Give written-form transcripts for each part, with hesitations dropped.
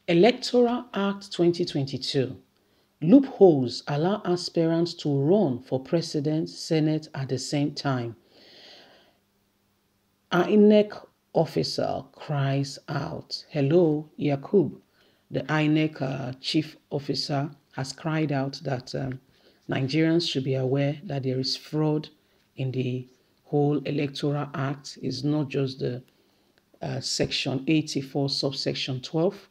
Electoral Act 2022. Loopholes allow aspirants to run for president, senate at the same time. Our Inec officer cries out. Hello, Yakub. The Inec chief officer has cried out that Nigerians should be aware that there is fraud in the whole Electoral Act. It's not just the Section 84, subsection 12.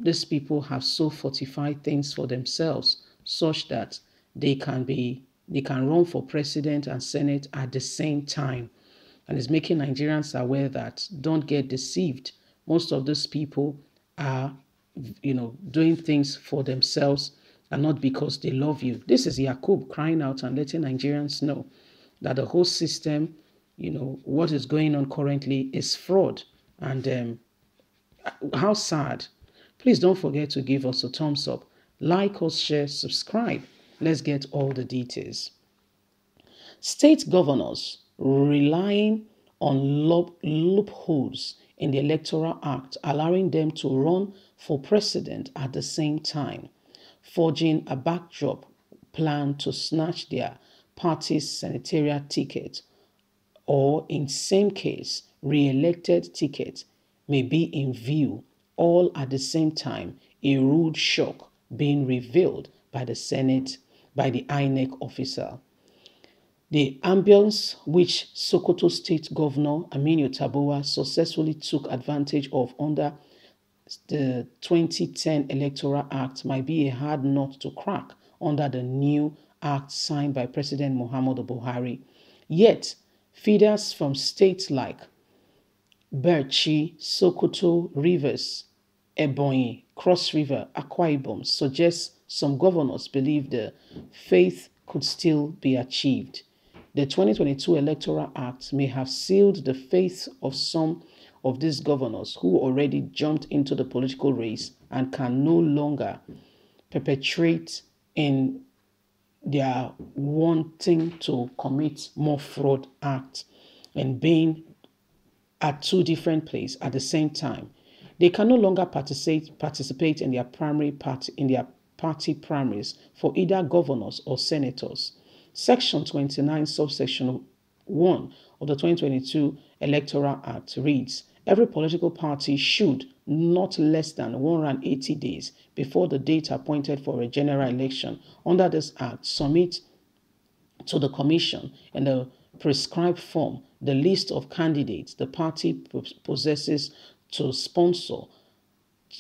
These people have so fortified things for themselves such that they can run for president and senate at the same time. And it's making Nigerians aware that don't get deceived. Most of these people are, doing things for themselves and not because they love you. This is Yakub crying out and letting Nigerians know that the whole system, what is going on currently is fraud. And how sad. Please don't forget to give us a thumbs up, like us, share, subscribe. Let's get all the details. State governors relying on loopholes in the Electoral Act, allowing them to run for president at the same time, forging a backdrop plan to snatch their party's senatorial ticket, or in same case, re-elected ticket may be in view, all at the same time, a rude shock being revealed by the Senate, by the Inec officer. The ambience which Sokoto State Governor Aminu Tabowa successfully took advantage of under the 2010 Electoral Act might be a hard nut to crack under the new act signed by President Muhammadu Buhari. Yet, feeders from states like Berchi, Sokoto, Rivers, Ebonyi, Cross River, Akwa Ibom suggest some governors believe the faith could still be achieved. The 2022 Electoral Act may have sealed the faith of some of these governors who already jumped into the political race and can no longer perpetrate in their wanting to commit more fraud acts and being at two different places at the same time. They can no longer participate in their party primaries for either governors or senators. Section 29, subsection 1 of the 2022 Electoral Act reads, every political party should, not less than 180 days before the date appointed for a general election under this Act, submit to the Commission in the prescribed form the list of candidates the party possesses to sponsor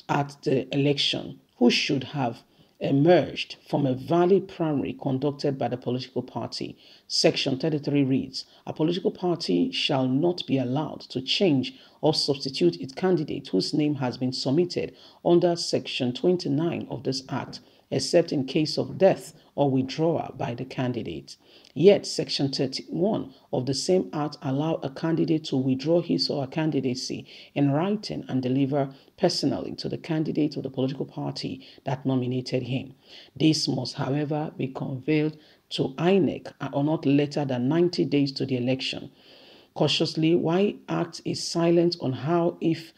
at the election who should have emerged from a valid primary conducted by the political party. Section 33 reads, a political party shall not be allowed to change or substitute its candidate whose name has been submitted under Section 29 of this Act, except in case of death or withdrawal by the candidate. Yet, Section 31 of the same Act allows a candidate to withdraw his or her candidacy in writing and deliver personally to the candidate of the political party that nominated him. This must, however, be conveyed to Inec or not later than 90 days to the election. Cautiously, why Act is silent on how if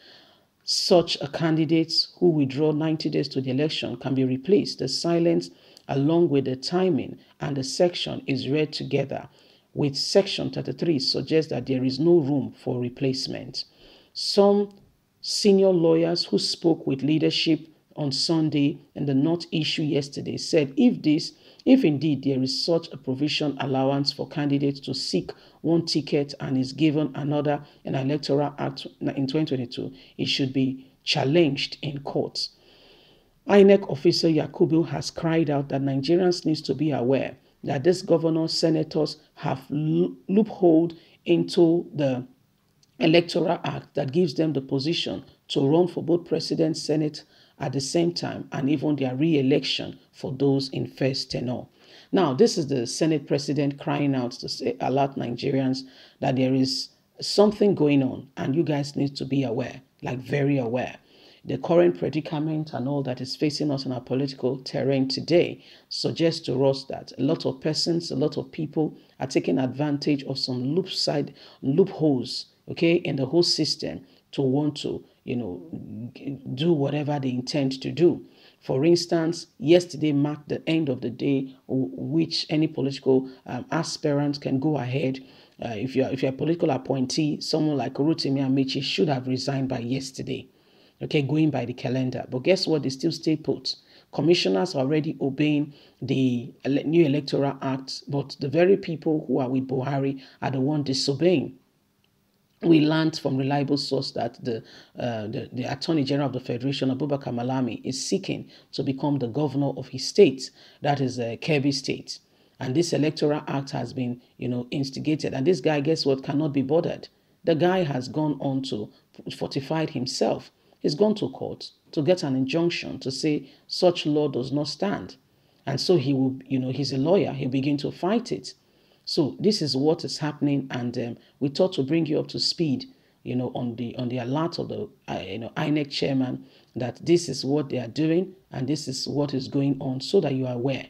such a candidate who withdraw 90 days to the election can be replaced. The silence, along with the timing and the section, is read together with Section 33 suggests that there is no room for replacement. Some senior lawyers who spoke with leadership on Sunday in the North issue yesterday said if indeed there is such a provision allowance for candidates to seek one ticket and is given another in Electoral Act in 2022, it should be challenged in court. INEC officer Yakubu has cried out that Nigerians need to be aware that these governors, senators have loopholed into the Electoral Act that gives them the position to run for both president, senate at the same time, and even their re-election for those in first tenure. Now, this is the Senate president crying out to say, alert Nigerians that there is something going on and you guys need to be aware, like very aware. The current predicament and all that is facing us in our political terrain today suggests to us that a lot of persons, a lot of people are taking advantage of some loopholes, okay, in the whole system to want to, do whatever they intend to do. For instance, yesterday marked the end of the day which any political aspirant can go ahead. If you're a political appointee, someone like Rotimi Amechi should have resigned by yesterday. Okay, going by the calendar. But guess what? They still stay put. Commissioners are already obeying the new electoral act, but the very people who are with Buhari are the one disobeying. We learned from reliable source that the Attorney General of the Federation, Abubakar Malami, is seeking to become the governor of his state, that is Cked State. And this electoral act has been, instigated. And this guy, guess what, cannot be bothered. The guy has gone on to fortify himself. He's gone to court to get an injunction to say such law does not stand. And so he will, he's a lawyer. He'll begin to fight it. So this is what is happening, and we thought to bring you up to speed, on the alert of the Inec chairman that this is what they are doing and this is what is going on, so that you are aware.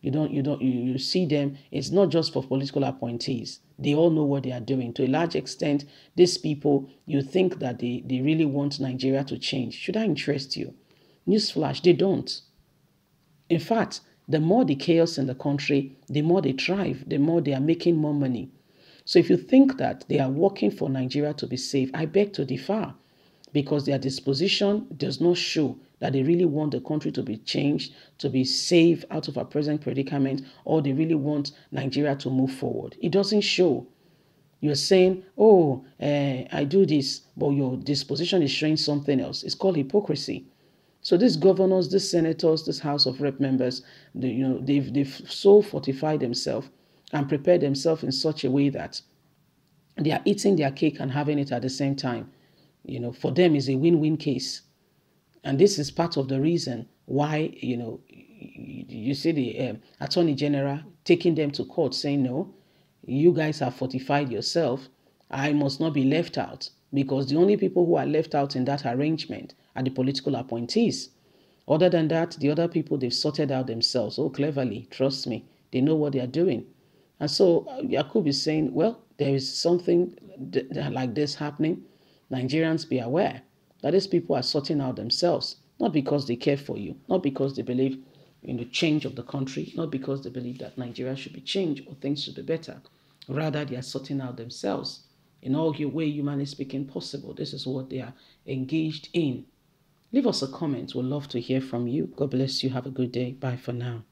You see them. It's not just for political appointees. They all know what they are doing. To a large extent, these people, you think that they really want Nigeria to change. Should I interest you? Newsflash, they don't. In fact, the more the chaos in the country, the more they thrive, the more they are making more money. So if you think that they are working for Nigeria to be safe, I beg to differ, because their disposition does not show that they really want the country to be changed, to be saved out of our present predicament, or they really want Nigeria to move forward. It doesn't show. You're saying, oh, I do this, but your disposition is showing something else. It's called hypocrisy. So these governors, these senators, this House of Rep members, they've so fortified themselves and prepared themselves in such a way that they are eating their cake and having it at the same time. For them is a win-win case. And this is part of the reason why, you see the Attorney General taking them to court saying, no, you guys have fortified yourself. I must not be left out, because the only people who are left out in that arrangement are the political appointees. Other than that, the other people, they've sorted out themselves. Oh, cleverly, trust me. They know what they are doing. And so Yakub is saying, well, there is something like this happening. Nigerians, be aware that these people are sorting out themselves, not because they care for you, not because they believe in the change of the country, not because they believe that Nigeria should be changed or things should be better. Rather, they are sorting out themselves. In all way, humanly speaking, possible. This is what they are engaged in. Leave us a comment. We'd love to hear from you. God bless you. Have a good day. Bye for now.